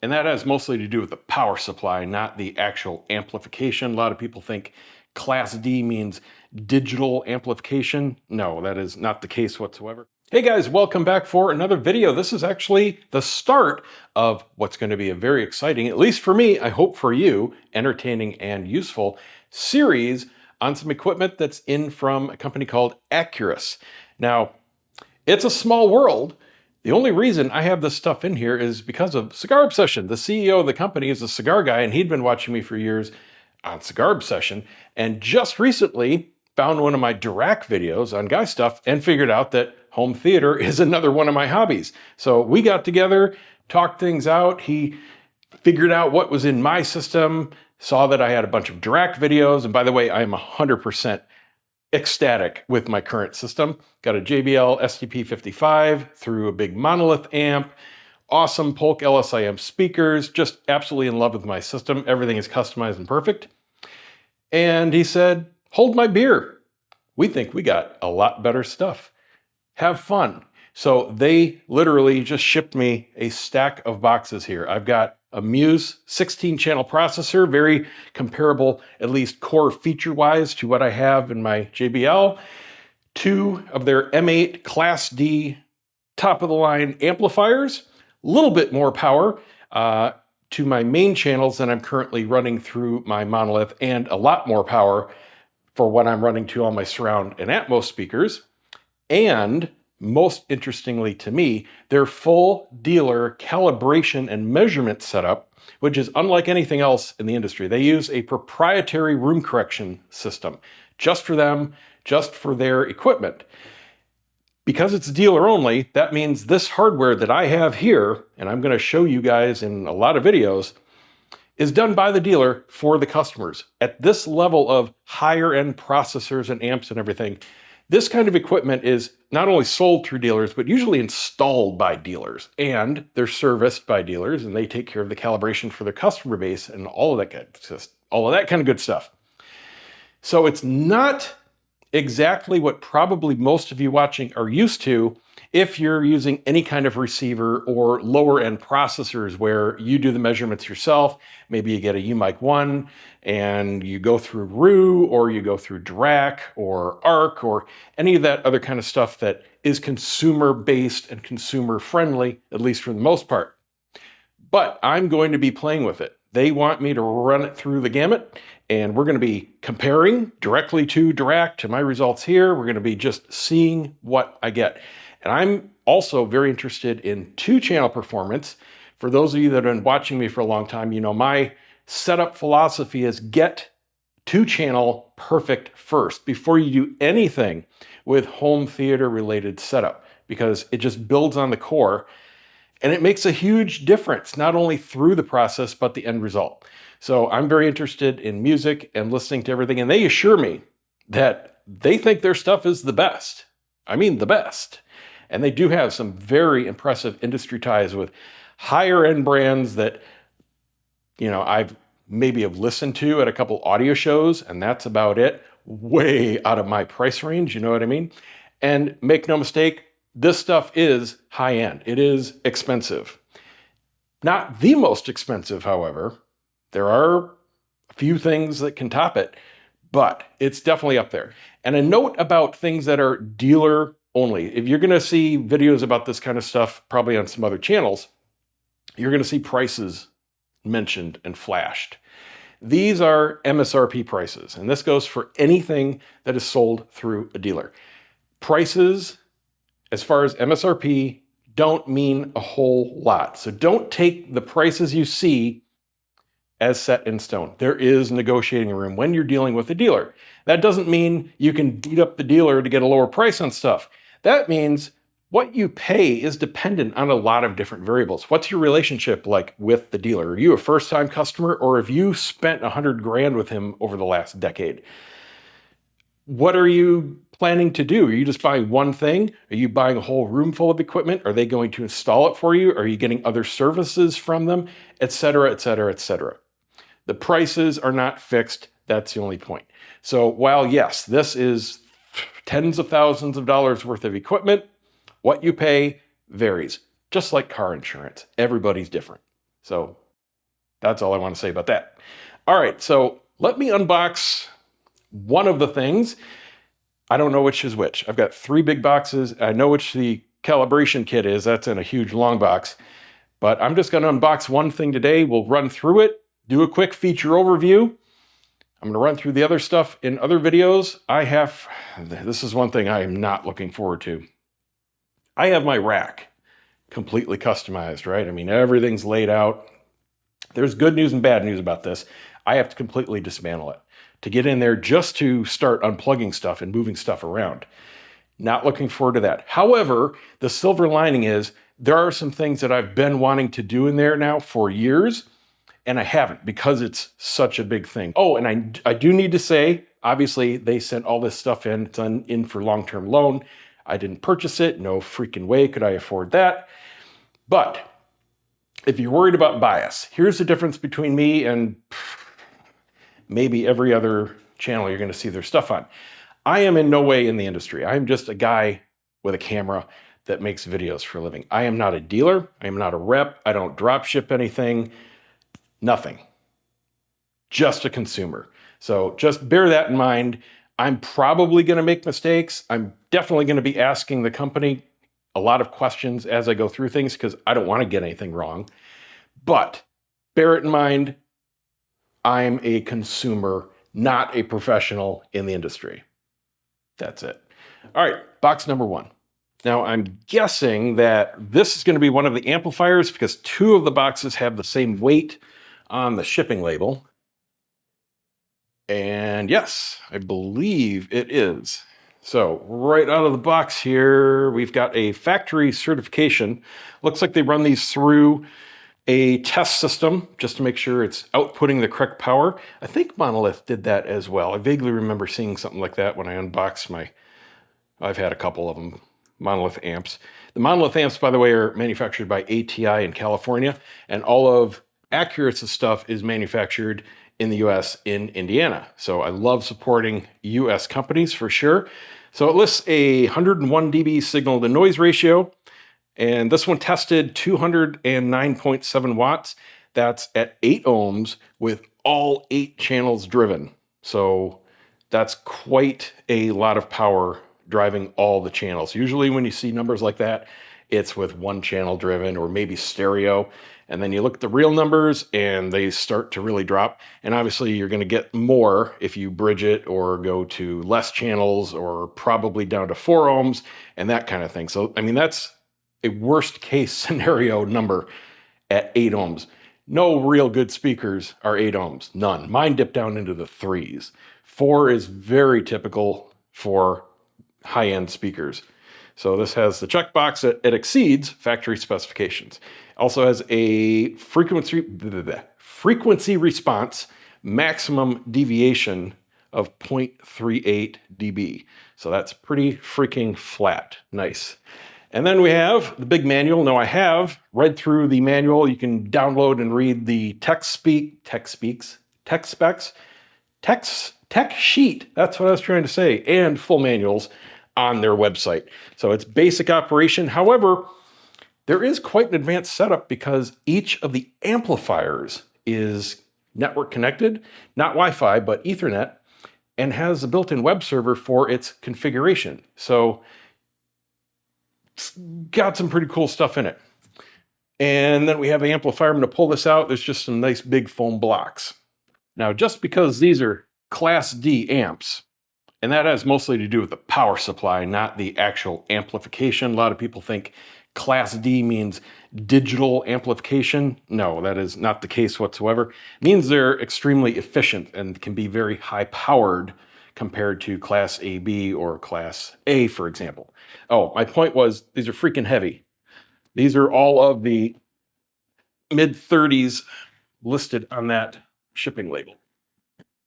And that has mostly to do with the power supply, not the actual amplification. A lot of people think Class D means digital amplification. No, that is not the case whatsoever. Hey guys, welcome back for another video. This is actually the start of what's going to be a very exciting, at least for me, I hope for you, entertaining and useful series on some equipment that's in from a company called ACURUS. Now, it's a small world. The only reason I have this stuff in here is because of Cigar Obsession. The CEO of the company is a cigar guy, and he'd been watching me for years on Cigar Obsession, and just recently found one of my Dirac videos on guy stuff and figured out that home theater is another one of my hobbies. So we got together, talked things out. He figured out what was in my system, saw that I had a bunch of Dirac videos, and by the way, I am 100% ecstatic with my current system. Got a JBL STP55 through a big monolith amp, awesome Polk LSIM speakers, just absolutely in love with my system. Everything is customized and perfect. And he said, hold my beer. We think we got a lot better stuff. Have fun. So they literally just shipped me a stack of boxes here. I've got a Muse 16-channel processor, very comparable, at least core feature-wise, to what I have in my JBL. 2 of their M8 Class D top-of-the-line amplifiers, a little bit more power to my main channels than I'm currently running through my monolith, and a lot more power for what I'm running to all my surround and Atmos speakers. And most interestingly to me, their full dealer calibration and measurement setup, which is unlike anything else in the industry. They use a proprietary room correction system just for them, just for their equipment. Because it's dealer only, that means this hardware that I have here, and I'm going to show you guys in a lot of videos, is done by the dealer for the customers. At this level of higher end processors and amps and everything, this kind of equipment is not only sold through dealers, but usually installed by dealers, and they're serviced by dealers, and they take care of the calibration for their customer base and all of that kind of good stuff. So it's not exactly what probably most of you watching are used to if you're using any kind of receiver or lower end processors where you do the measurements yourself. Maybe you get a UMIC 1 and you go through RU, or you go through Dirac or ARC or any of that other kind of stuff that is consumer based and consumer friendly, at least for the most part. But I'm going to be playing with it. They want me to run it through the gamut, and we're going to be comparing directly to Dirac to my results here. We're going to be just seeing what I get. And I'm also very interested in 2-channel performance. For those of you that have been watching me for a long time, you know my setup philosophy is get 2-channel perfect first before you do anything with home theater related setup, because it just builds on the core and it makes a huge difference, not only through the process, but the end result. So I'm very interested in music and listening to everything, and they assure me that they think their stuff is the best. I mean, the best. And they do have some very impressive industry ties with higher end brands that, you know, I've maybe have listened to at a couple audio shows, and that's about it. Way out of my price range, you know what I mean? And make no mistake, this stuff is high end. It is expensive. Not the most expensive, however. There are a few things that can top it, but it's definitely up there. And a note about things that are dealer only. If you're going to see videos about this kind of stuff, probably on some other channels, you're going to see prices mentioned and flashed. These are MSRP prices, and this goes for anything that is sold through a dealer. Prices, as far as MSRP, don't mean a whole lot. So don't take the prices you see as set in stone. There is negotiating room when you're dealing with a dealer. That doesn't mean you can beat up the dealer to get a lower price on stuff. That means what you pay is dependent on a lot of different variables. What's your relationship like with the dealer? Are you a first-time customer, or have you spent $100 grand with him over the last decade? What are you planning to do? Are you just buying one thing? Are you buying a whole room full of equipment? Are they going to install it for you? Are you getting other services from them? Et cetera, et cetera, et cetera. The prices are not fixed. That's the only point. So while yes, this is tens of thousands of dollars worth of equipment, what you pay varies. Just like car insurance, everybody's different. So that's all I want to say about that. All right, so let me unbox one of the things. I don't know which is which. I've got 3 big boxes. I know which the calibration kit is. That's in a huge long box. But I'm just going to unbox one thing today. We'll run through it, do a quick feature overview. I'm going to run through the other stuff in other videos. This is one thing I am not looking forward to. I have my rack completely customized, right? I mean, everything's laid out. There's good news and bad news about this. I have to completely dismantle it to get in there just to start unplugging stuff and moving stuff around. Not looking forward to that. However, the silver lining is there are some things that I've been wanting to do in there now for years, and I haven't because it's such a big thing. Oh, and I do need to say, obviously, they sent all this stuff in. It's in for long-term loan. I didn't purchase it. No freaking way could I afford that. But if you're worried about bias, here's the difference between me and maybe every other channel you're going to see their stuff on. I am in no way in the industry. I am just a guy with a camera that makes videos for a living. I am not a dealer. I am not a rep. I don't drop ship anything. Nothing. Just a consumer. So just bear that in mind. I'm probably going to make mistakes. I'm definitely going to be asking the company a lot of questions as I go through things because I don't want to get anything wrong. But bear it in mind, I'm a consumer, not a professional in the industry. That's it. All right, box number 1. Now I'm guessing that this is going to be one of the amplifiers because 2 of the boxes have the same weight on the shipping label. And yes, I believe it is. So right out of the box here, we've got a factory certification. Looks like they run these through a test system just to make sure it's outputting the correct power. I think Monolith did that as well. I vaguely remember seeing something like that when I unboxed I've had a couple of them, Monolith amps. The Monolith amps, by the way, are manufactured by ATI in California, and all of ACURUS' stuff is manufactured in the US in Indiana. So I love supporting US companies for sure. So it lists a 101 dB signal to noise ratio. And this one tested 209.7 watts. That's at 8 ohms with all 8 channels driven. So that's quite a lot of power driving all the channels. Usually when you see numbers like that, it's with 1 channel driven or maybe stereo. And then you look at the real numbers and they start to really drop. And obviously you're going to get more if you bridge it or go to less channels or probably down to 4 ohms and that kind of thing. So, I mean, that's a worst case scenario number at 8 ohms. No real good speakers are 8 ohms, none. Mine dip down into the 3s. 4 is very typical for high-end speakers. So this has the checkbox that it exceeds factory specifications. Also has a frequency response maximum deviation of 0.38 dB. So that's pretty freaking flat. Nice. And then we have the big manual. Now I have read through the manual. You can download and read the tech sheet. That's what I was trying to say. And full manuals on their website. So it's basic operation. However, there is quite an advanced setup because each of the amplifiers is network connected, not Wi-Fi, but Ethernet, and has a built-in web server for its configuration. So it's got some pretty cool stuff in it. And then we have the amplifier. I'm going to pull this out. There's just some nice big foam blocks. Now, just because these are Class D amps, and that has mostly to do with the power supply, not the actual amplification. A lot of people think Class D means digital amplification. No, that is not the case whatsoever. It means they're extremely efficient and can be very high powered compared to Class AB or Class A, for example. Oh, my point was these are freaking heavy. These are all of the mid-30s listed on that shipping label.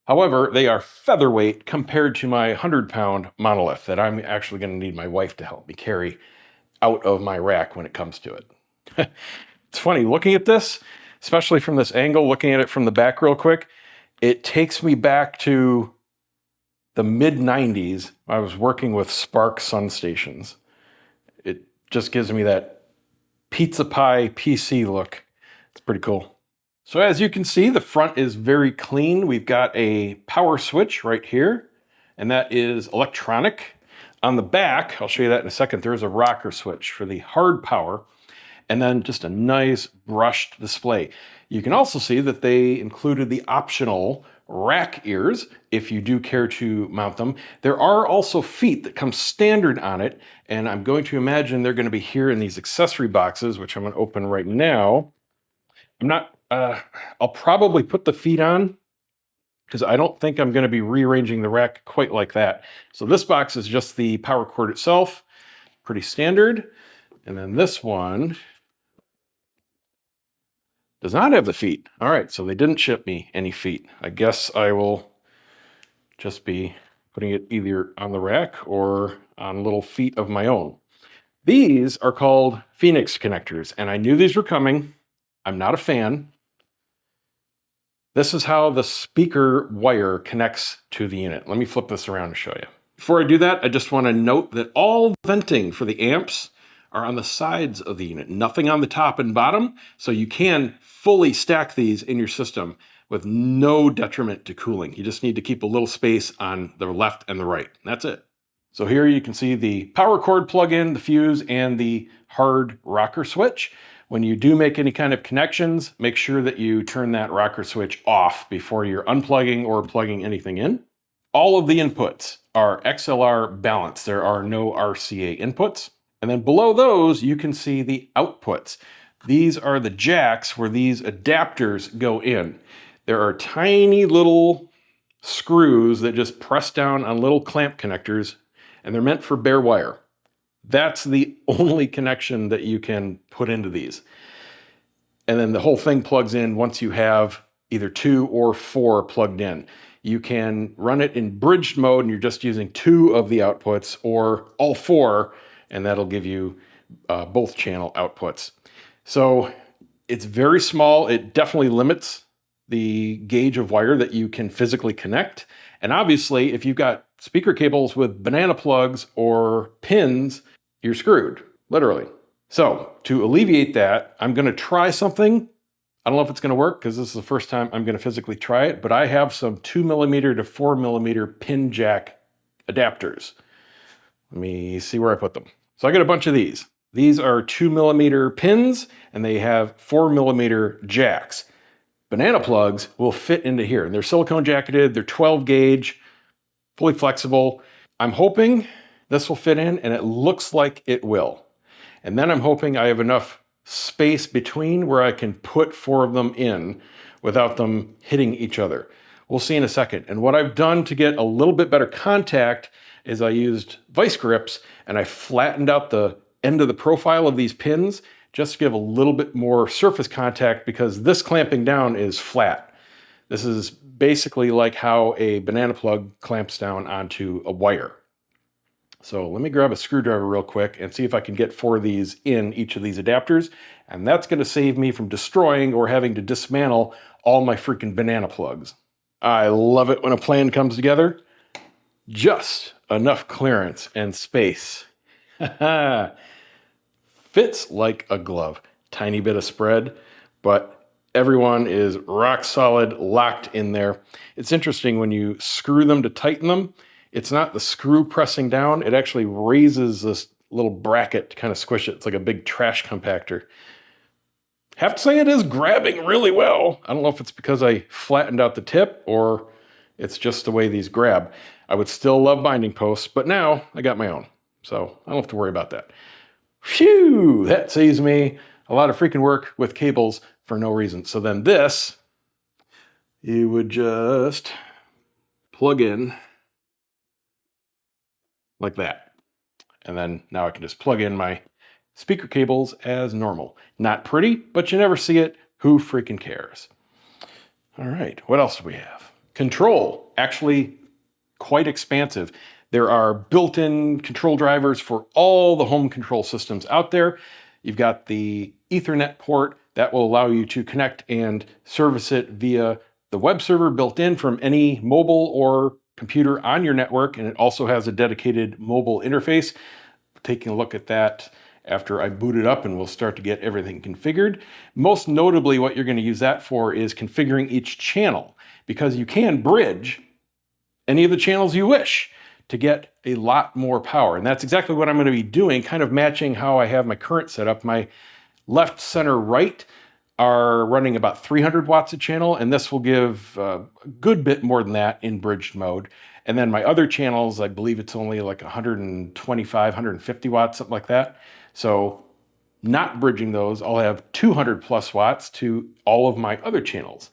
However, they are featherweight compared to my 100-pound monolith that I'm actually going to need my wife to help me carry out of my rack when it comes to it. It's funny, looking at this, especially from this angle, looking at it from the back real quick, it takes me back to the mid-90s. I was working with Spark Sun stations. It just gives me that pizza pie PC look. It's Pretty cool. So as you can see, the front is very clean. We've got a power switch right here, and that is electronic. On the back, I'll show you that in a second, there's a rocker switch for the hard power, and then just a nice brushed display. You can also see that they included the optional rack ears if you do care to mount them. There are also feet that come standard on it, and I'm going to imagine they're going to be here in these accessory boxes, which I'm going to open right now. I'll probably put the feet on because I don't think I'm going to be rearranging the rack quite like that. So this box is just the power cord itself, pretty standard. And then this one does not have the feet. All right, so they didn't ship me any feet. I guess I will just be putting it either on the rack or on little feet of my own. These are called Phoenix connectors, and I knew these were coming. I'm not a fan. This is how the speaker wire connects to the unit. Let me flip this around to show you. Before I do that, I just want to note that all venting for the amps are on the sides of the unit, nothing on the top and bottom, so you can fully stack these in your system with no detriment to cooling. You just need to keep a little space on the left and the right. That's it. So here you can see the power cord plug-in, the fuse, and the hard rocker switch. When you do make any kind of connections, make sure that you turn that rocker switch off before you're unplugging or plugging anything in. All of the inputs are XLR balanced. There are no RCA inputs. And then below those, you can see the outputs. These are the jacks where these adapters go in. There are tiny little screws that just press down on little clamp connectors, and they're meant for bare wire. That's the only connection that you can put into these. And then the whole thing plugs in once you have either 2 or 4 plugged in. You can run it in bridged mode and you're just using 2 of the outputs, or all 4, and that'll give you both channel outputs. So it's very small. It definitely limits the gauge of wire that you can physically connect. And obviously, if you've got speaker cables with banana plugs or pins, you're screwed, literally. So to alleviate that, I'm going to try something. I don't know if it's going to work because this is the first time I'm going to physically try it, but I have some 2mm to 4mm pin jack adapters. Let me see where I put them. So I got a bunch of these. These are 2mm pins and they have 4mm jacks. Banana plugs will fit into here, and they're silicone jacketed. They're 12 gauge, fully flexible. I'm hoping this will fit in, and it looks like it will. And then I'm hoping I have enough space between where I can put 4 of them in without them hitting each other. We'll see in a second. And what I've done to get a little bit better contact is I used vice grips and I flattened out the end of the profile of these pins just to give a little bit more surface contact, because this clamping down is flat. This is basically like how a banana plug clamps down onto a wire. So let me grab a screwdriver real quick and see if I can get 4 of these in each of these adapters. And that's going to save me from destroying or having to dismantle all my freaking banana plugs. I love it when a plan comes together. Just enough clearance and space. Fits like a glove. Tiny bit of spread, but everyone is rock solid, locked in there. It's interesting when you screw them to tighten them, it's not the screw pressing down, it actually raises this little bracket to kind of squish it. It's like a big trash compactor. Have to say it is grabbing really well. I don't know if it's because I flattened out the tip or it's just the way these grab. I would still love binding posts, but now I got my own, so I don't have to worry about that. Phew, that saves me a lot of freaking work with cables for no reason. So then this, you would just plug in like that. And then now I can just plug in my speaker cables as normal. Not pretty, but you never see it. Who freaking cares? All right, what else do we have? Control, actually quite expansive. There are built-in control drivers for all the home control systems out there. You've got the Ethernet port that will allow you to connect and service it via the web server built in from any mobile or computer on your network, and it also has a dedicated mobile interface. Taking a look at that after I boot it up, and we'll start to get everything configured. Most notably, what you're going to use that for is configuring each channel, because you can bridge any of the channels you wish to get a lot more power. And that's exactly what I'm going to be doing, kind of matching how I have my current setup. My left, center, right are running about 300 watts a channel, and this will give a good bit more than that in bridged mode. And then my other channels, I believe it's only like 125, 150 watts, something like that. So not bridging those, I'll have 200 plus watts to all of my other channels.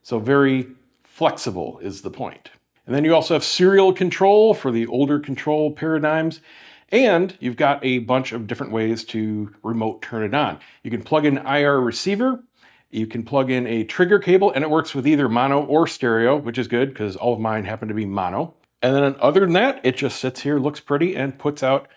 So very flexible is the point. And then you also have serial control for the older control paradigms. And you've got a bunch of different ways to remote turn it on. You can plug in IR receiver, you can plug in a trigger cable, and it works with either mono or stereo, which is good because all of mine happen to be mono. And then other than that, it just sits here, looks pretty, and puts out,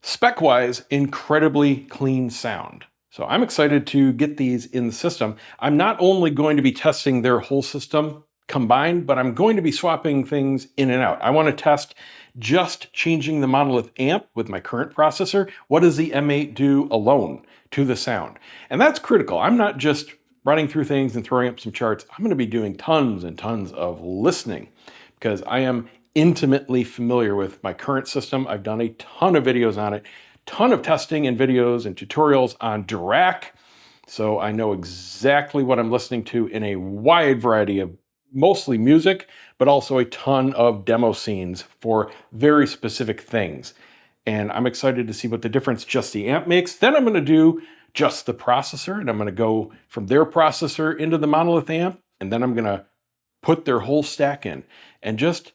spec-wise, incredibly clean sound. So I'm excited to get these in the system. I'm not only going to be testing their whole system combined, but I'm going to be swapping things in and out. I want to test just changing the monolith amp with my current processor. What does the M8 do alone to the sound? And that's critical. I'm not just running through things and throwing up some charts. I'm going to be doing tons and tons of listening because I am intimately familiar with my current system. I've done a ton of videos on it, ton of testing and videos and tutorials on Dirac. So I know exactly what I'm listening to in a wide variety of mostly music, but also a ton of demo scenes for very specific things. And I'm excited to see what the difference just the amp makes. Then I'm going to do just the processor, and I'm going to go from their processor into the monolith amp, and then I'm going to put their whole stack in and just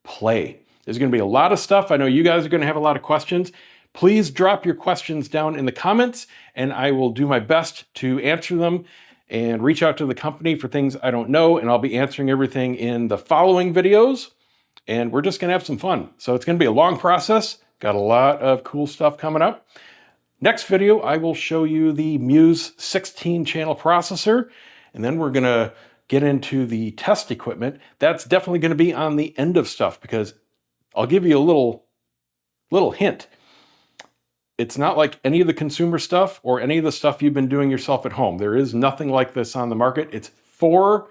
play. There's going to be a lot of stuff. I know you guys are going to have a lot of questions. Please drop your questions down in the comments, and I will do my best to answer them and reach out to the company for things I don't know, and I'll be answering everything in the following videos, and we're just gonna have some fun. So it's gonna be a long process, got a lot of cool stuff coming up. Next video, I will show you the Muse 16 channel processor, and then we're gonna get into the test equipment. That's definitely gonna be on the end of stuff because I'll give you a little hint. It's not like any of the consumer stuff or any of the stuff you've been doing yourself at home. There is nothing like this on the market. It's 4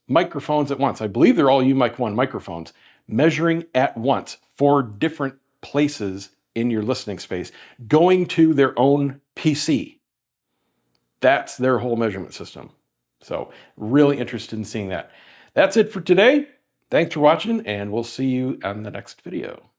microphones at once. I believe they're all UMic 1 microphones measuring at once 4 different places in your listening space, going to their own PC. That's their whole measurement system. So really interested in seeing that. That's it for today. Thanks for watching, and we'll see you on the next video.